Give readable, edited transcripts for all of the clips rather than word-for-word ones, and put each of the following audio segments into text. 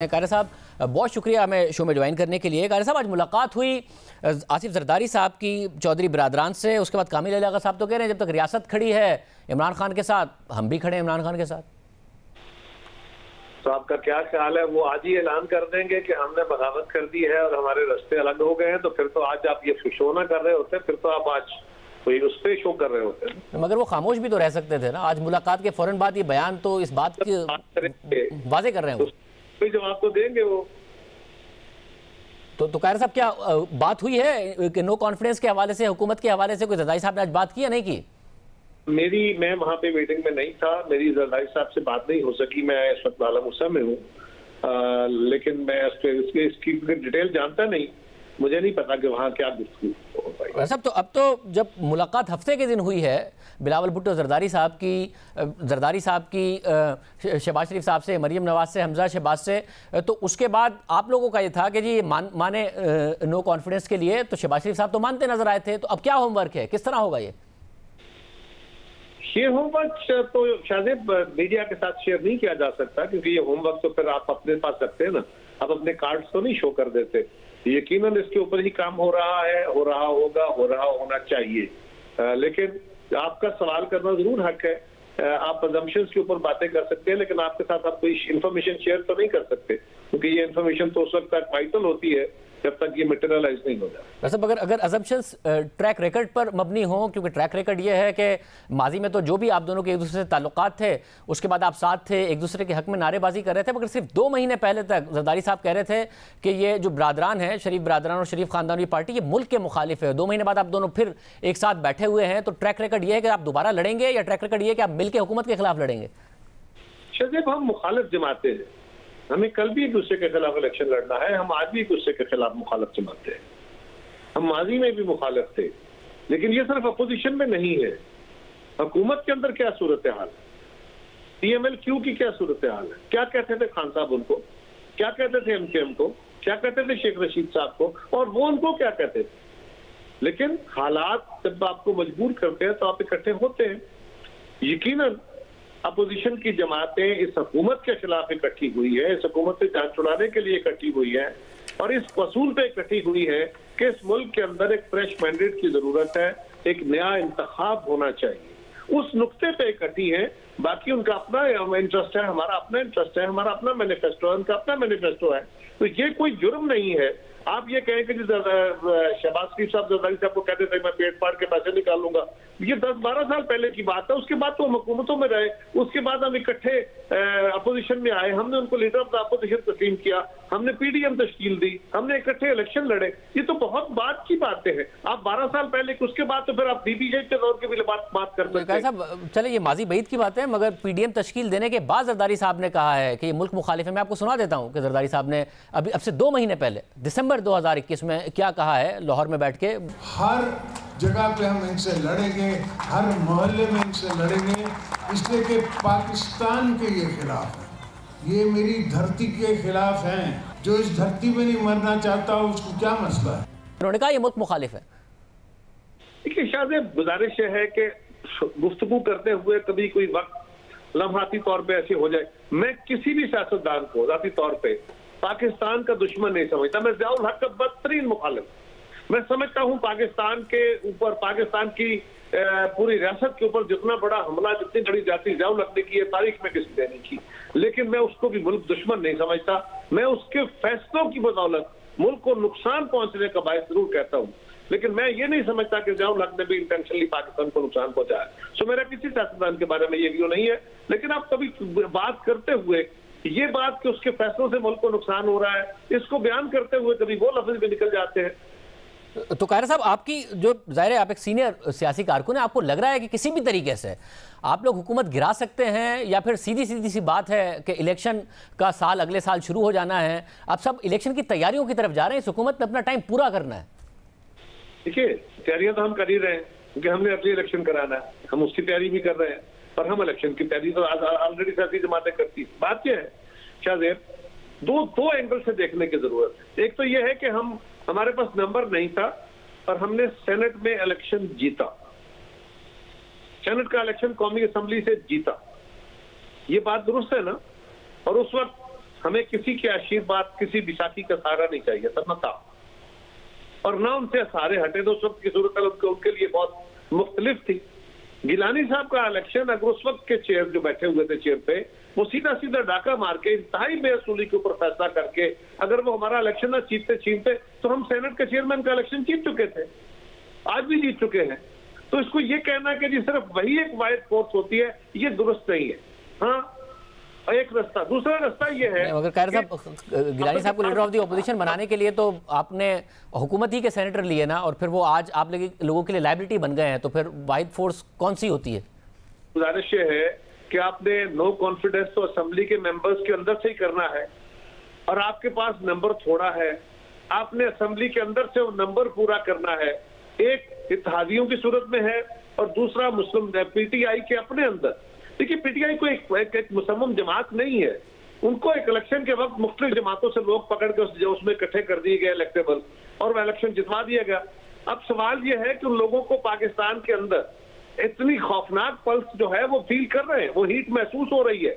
कारी साहब बहुत शुक्रिया हमें शो में ज्वाइन करने के लिए। कारी साहब, आज मुलाकात हुई आसिफ जरदारी साहब की चौधरी बिरादरान से, उसके बाद कामिल अली आगा साहब तो कह रहे हैं जब तक रियासत खड़ी है इमरान खान के साथ, हम भी खड़े हैं इमरान खान के साथ। तो आपका क्या ख्याल है, वो आज ही ऐलान कर देंगे कि हमने बगावत कर दी है और हमारे रास्ते अलग हो गए हैं? तो फिर तो आज आप ये शो ना कर रहे होते, फिर तो आप आज कोई उस पर शो कर रहे होते हैं। मगर वो खामोश भी तो रह सकते थे ना। आज मुलाकात के फौरन बाद ये बयान तो इस बात की वाजे कर रहे हैं, वो कोई जवाब तो देंगे वो। तो कारी साहब, क्या बात हुई है कि नो कॉन्फिडेंस के हवाले से, हुकूमत के हवाले से कोई जरदारी साहब ने आज बात की या नहीं की? मैं वहां पे मीटिंग में नहीं था, मेरी जरदारी साहब से बात नहीं हो सकी। मैं इस वक्त बाला मूसा में हूँ, लेकिन मैं इसकी डिटेल जानता नहीं, मुझे नहीं पता कि वहाँ क्या गुफ्तगू हो पाई। सब तो अब तो जब मुलाकात हफ्ते के दिन हुई है बिलावल भुट्टो जरदारी साहब की शहबाज शरीफ साहब से, मरीम नवाज से, हमजा शहबाज से, तो उसके बाद आप लोगों का ये था कि जी माने नो कॉन्फिडेंस के लिए, तो शहबाज शरीफ साहब तो मानते नजर आए थे। तो अब क्या होमवर्क है, किस तरह होगा ये होमवर्क? तो शायद मीडिया के साथ शेयर नहीं किया जा सकता, क्योंकि ये होमवर्क तो फिर आप अपने पास रखते हैं ना, आप अपने कार्ड्स तो नहीं शो कर देते। यकीनन इसके ऊपर ही काम हो रहा है, हो रहा होगा, हो रहा होना चाहिए। लेकिन आपका सवाल करना जरूर हक है। आप अजम्पशंस के ऊपर बातें कर सकते हैं, लेकिन आपके साथ आप कोई इंफॉर्मेशन शेयर तो नहीं कर सकते, क्योंकि ये इंफॉर्मेशन तो उस वक्त तक वाइटल होती है जब तक ये मटेरियलाइज नहीं हो जाए। वैसे अगर अजम्पशंस ट्रैक रिकॉर्ड पर मबनी हो, क्योंकि ट्रैक रिकॉर्ड ये है कि माजी में तो जो भी आप दोनों के एक दूसरे से ताल्लुकात थे, उसके बाद आप साथ थे, एक दूसरे के हक में नारेबाजी कर रहे थे, मगर सिर्फ 2 महीने पहले तक जरदारी साहब कह रहे थे कि ये जो बिरादरान है, शरीफ बिरादरान और शरीफ खानदान की पार्टी, ये मुल्क के मुखालिफ है। 2 महीने बाद आप दोनों फिर एक साथ बैठे हुए हैं, तो ट्रैक रिकॉर्ड ये है कि आप दोबारा लड़ेंगे, या ट्रैक रिकॉर्ड ये है कि आप मिलकर हुकूमत के खिलाफ लड़ेंगे? शायद हम मुखालिफ जमाते हैं, हमें कल भी एक दूसरे के खिलाफ इलेक्शन लड़ना है, हम आज भी एक दूसरे के खिलाफ मुखालिफ जमाते हैं। हम माजी में भी मुखालिफ थे, लेकिन ये सिर्फ अपोजिशन में नहीं है। हुकूमत के अंदर क्या सूरत हाल है, PMLQ की क्या सूरत हाल है, क्या कहते थे खान साहब उनको, क्या कहते थे MKM को, क्या कहते थे शेख रशीद साहब को, और वो उनको क्या कहते थे। लेकिन हालात जब आपको मजबूर करते हैं तो आप इकट्ठे होते हैं। यकीनन अपोजिशन की जमातें इस हुकूमत के खिलाफ इकट्ठी हुई है, इस हुकूमत से जान छुड़ाने के लिए इकट्ठी हुई है, और इस वसूल पे इकट्ठी हुई है कि इस मुल्क के अंदर एक फ्रेश मैंडेट की जरूरत है, एक नया इंतखाब होना चाहिए। उस नुक्ते पे इकट्ठी है। बाकी उनका अपना इंटरेस्ट है, हमारा अपना इंटरेस्ट है, हमारा अपना मैनिफेस्टो है, उनका अपना मैनिफेस्टो है। तो ये कोई जुर्म नहीं है। आप ये कहें कि शहबाज शरीफ साहब जरदारी साहब को कहते थे मैं पेट फाड़ के पैसे निकालूंगा, ये 10-12 साल पहले की बात है। उसके बाद तो हम हुकूमतों में रहे, उसके बाद हम इकट्ठे अपोजिशन में आए, हमने उनको लीडर ऑफ द अपोजिशन तस्लीम किया, हमने PDM तश्कील दी, हमने इकट्ठे इलेक्शन लड़े। ये तो बहुत बात की बातें हैं। आप 12 साल पहले, उसके बाद तो फिर आप DBJ के दौर की भी बात कर सकते हैं। साहब चले, ये माजी बईद की बात है, मगर PDM तश्कील देने के बाद जरदारी साहब ने कहा है कि ये मुल्क मुखालिफ है। मैं आपको सुना देता हूँ कि जरदारी साहब ने अब से 2 महीने पहले दिसंबर 2021 में क्या कहा है लाहौर में बैठ के। हर जगह पे हम इनसे लड़ेंगे, हर मोहल्ले में इनसे लड़ेंगे, इसलिए कि पाकिस्तान के ये खिलाफ है, ये मेरी धरती के खिलाफ हैं। जो इस धरती में नहीं मरना चाहता उसको क्या मसला है? उन्होंने कहा ये मुल्क मुखालिफ है। देखिए, शायद गुजारिश है कि गुफ्तगू करते हुए कभी कोई वक्त लम्हाती तौर पे ऐसे हो जाए। मैं किसी भी सियासतदान को जाती तौर पे पाकिस्तान का दुश्मन नहीं समझता। मैं ज़ियाउल हक का बदतरीन मुखालिफ। मैं समझता हूँ पाकिस्तान के ऊपर, पाकिस्तान की पूरी रियासत के ऊपर जितना बड़ा हमला, जितनी बड़ी जाति ज़ियाउल हक ने की है तारीख में किसी ने नहीं की, लेकिन मैं उसको भी मुल्क दुश्मन नहीं समझता। मैं उसके फैसलों की बदौलत मुल्क को नुकसान पहुंचने का बायस जरूर कहता हूँ, लेकिन मैं ये नहीं समझता कि ज़ियाउल हक ने भी इंटेंशनली पाकिस्तान को नुकसान पहुंचाया। सो मेरा किसी सियासतदान के बारे में ये व्यू नहीं है। लेकिन आप कभी बात करते हुए ये बात कि उसके फैसलों से मुल्क को नुकसान हो रहा है, इसको बयान करते हुए कभी वो लफ्ज भी निकल जाते हैं। तो कारी साहब, आपकी जो जाहिर है आप एक सीनियर सियासी कारकुन है, आपको लग रहा है कि किसी भी तरीके से आप लोग हुकूमत गिरा सकते हैं, या फिर सीधी सी बात है कि इलेक्शन का साल अगले साल शुरू हो जाना है, आप सब इलेक्शन की तैयारियों की तरफ जा रहे हैं, इस हुकूमत ने अपना टाइम पूरा करना है? देखिए, तैयारियां तो हम कर ही रहे हैं, क्योंकि हमने अपनी इलेक्शन कराना है, हम उसकी तैयारी भी कर रहे हैं, और हम इलेक्शन की तैयारी तो ऑलरेडी सियासी जमातें करती। बात यह है शायद दो एंगल से देखने की जरूरत है। एक तो यह है कि हमारे पास नंबर नहीं था और हमने सेनेट में इलेक्शन जीता, सेनेट का इलेक्शन कौमी असेंबली से जीता, ये बात दुरुस्त है ना। और उस वक्त हमें किसी के आशीर्वाद, किसी बिसाखी का सहारा नहीं चाहिए, सब था और ना उनसे सहारे हटे तो उस वक्त की सूरत उनके लिए बहुत मुख्तलिफ थी। गिलानी साहब का इलेक्शन, अगर उस वक्त के चेयर जो बैठे हुए थे चेयर पे, वो सीधा सीधा डाका मार के इंतहाई बेअसूली के ऊपर फैसला करके अगर वो हमारा इलेक्शन ना छीनते तो हम सेनेट के चेयरमैन का इलेक्शन जीत चुके थे, आज भी जीत चुके हैं। तो इसको ये कहना कि जी सिर्फ वही एक वाइड फोर्स होती है, ये दुरुस्त नहीं है। हाँ, एक रास्ता, दूसरा रास्ता ये है, अगर कायर साहब गिलानी साहब को लीडर ऑफ द ऑपोजिशन बनाने के लिए तो आपने हुकूमत ही के सेनेटर लिए ना, और फिर वो आज आप लोगों के लिए लाइबिलिटी बन गए हैं, तो फिर वाइड फोर्स कौन सी होती है? गुजारिश ये है कि आपने नो कॉन्फिडेंस तो असेंबली के मेंबर्स के अंदर से ही करना है, और आपके पास नंबर थोड़ा है, आपने असेंबली के अंदर से वो नंबर पूरा करना है। एक इत्तेहादियों की सूरत में है और दूसरा मुस्लिम पीटीआई के अपने अंदर। देखिए, पीटीआई को एक मुसम्मम जमात नहीं है, उनको एक इलेक्शन के वक्त मुख्तलिफ जमातों से लोग पकड़ के उसमें इकट्ठे कर दिए गए इलेक्टेबल, और वह इलेक्शन जितवा दिया गया। अब सवाल यह है कि उन लोगों को पाकिस्तान के अंदर इतनी खौफनाक पल्स जो है वो फील कर रहे हैं, वो हीट महसूस हो रही है।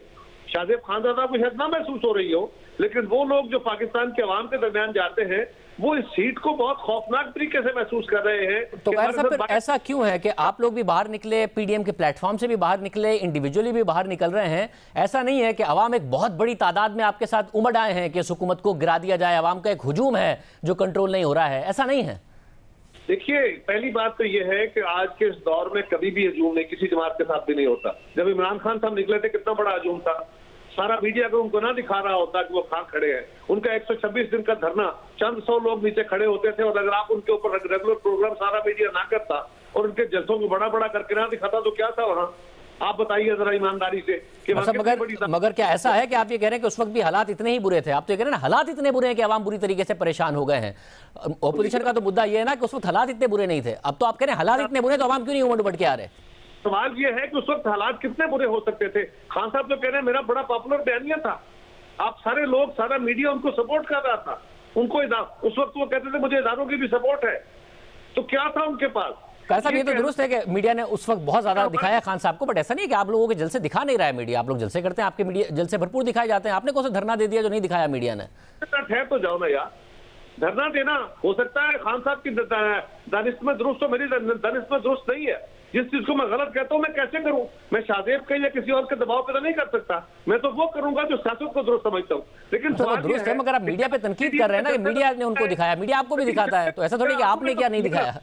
शाहजेब खानजादा को शायद ना महसूस हो रही हो, लेकिन वो लोग जो पाकिस्तान के अवाम के दरमियान जाते हैं वो इस सीट को बहुत खौफनाक तरीके से महसूस कर रहे हैं। तो फिर ऐसा क्यों है कि आप लोग भी बाहर निकले, पीडीएम के प्लेटफॉर्म से भी बाहर निकले, इंडिविजुअली भी बाहर निकल रहे हैं? ऐसा नहीं है कि अवाम एक बहुत बड़ी तादाद में आपके साथ उमड़ आए हैं कि इस हुकूमत को गिरा दिया जाए, अवाम का एक हुजूम है जो कंट्रोल नहीं हो रहा है? ऐसा नहीं है। देखिए, पहली बात तो यह है कि आज के इस दौर में कभी भी हजूम नहीं किसी जमात के साथ भी नहीं होता। जब इमरान खान साहब निकले थे कितना बड़ा हजूम था, सारा मीडिया अगर उनको ना दिखा रहा होता कि वो कहां खड़े हैं। उनका 126 दिन का धरना, चंद 100 लोग नीचे खड़े होते थे, और अगर आप उनके ऊपर रेगुलर प्रोग्राम सारा मीडिया ना करता और उनके जलसों को बड़ा बड़ा करके ना दिखाता तो क्या था वहां? आप बताइए जरा ईमानदारी से कि मगर क्या ऐसा है कि आप ये कह रहे हैं कि उस वक्त भी हालात इतने ही बुरे थे? आप तो ये कह रहे हैं ना हालात इतने बुरे हैं कि अवाम बुरी तरीके से परेशान हो गए हैं। ऑपोजिशन का तो मुद्दा ये है ना कि उस वक्त हालात इतने बुरे नहीं थे, अब तो आप कह रहे हैं हालात इतने बुरे तो अवाम क्यों नहीं उमड़ उमड़ के आ रहे? सवाल ये है कि उस वक्त हालात कितने बुरे हो सकते थे। खान साहब तो कह रहे हैं मेरा बड़ा पॉपुलर बयानिया था, आप सारे लोग, सारा मीडिया उनको सपोर्ट कर रहा था, उनको उस वक्त वो कहते थे मुझे इदारों की भी सपोर्ट है, तो क्या था उनके पास? कायर साहब, ये तो दुरुस्त है कि मीडिया ने उस वक्त बहुत ज्यादा दिखाया खान साहब को, बट ऐसा नहीं है कि आप लोगों के जलसे दिखा नहीं रहा है मीडिया। आप लोग जलसे करते हैं, आपके मीडिया जलसे भरपूर दिखाए जाते हैं। आपने कौन सा धरना दे दिया जो नहीं दिखाया मीडिया ने? ठहर तो जाओ ना यार, धरना देना हो सकता है खान साहब की दानिश में दुरुस्त हो, मेरी दानिश में दुरुस्त नहीं है। जिस चीज को मैं गलत कहता हूं मैं कैसे करूं? मैं शाहजेब के या किसी और के दबाव पे तो नहीं कर सकता, मैं तो वो करूंगा जो सियासत को दुरुस्त समझता हूं। लेकिन दुरुस्त है, मगर आप मीडिया पे तनकीद कर रहे हैं ना कि मीडिया ने उनको दिखाया, मीडिया आपको भी दिखाता है, तो ऐसा थोड़ी कि आपने क्या नहीं दिखाया।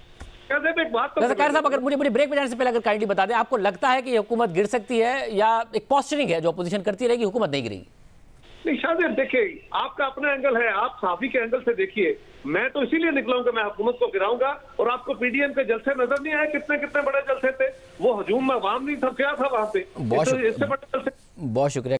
एक बात तो कायर साहब, अगर मुझे ब्रेक में जाने से पहले अगर काइंडली बता दें, आपको लगता है कि हुकूमत गिर सकती है या एक पॉस्चरिंग है जो अपोजिशन करती रहेगी, हुकूमत नहीं गिरेगी? नहीं शाहजेब, देखिए आपका अपना एंगल है, आप सहाफी के एंगल से देखिए। मैं तो इसीलिए निकला हूं कि मैं हुकूमत को गिराऊंगा, और आपको पीडीएम के जलसे नजर नहीं आए? कितने कितने बड़े जलसे थे, वो हजूम में अवाम नहीं था, क्या था वहां पे? बहुत शुक्रिया।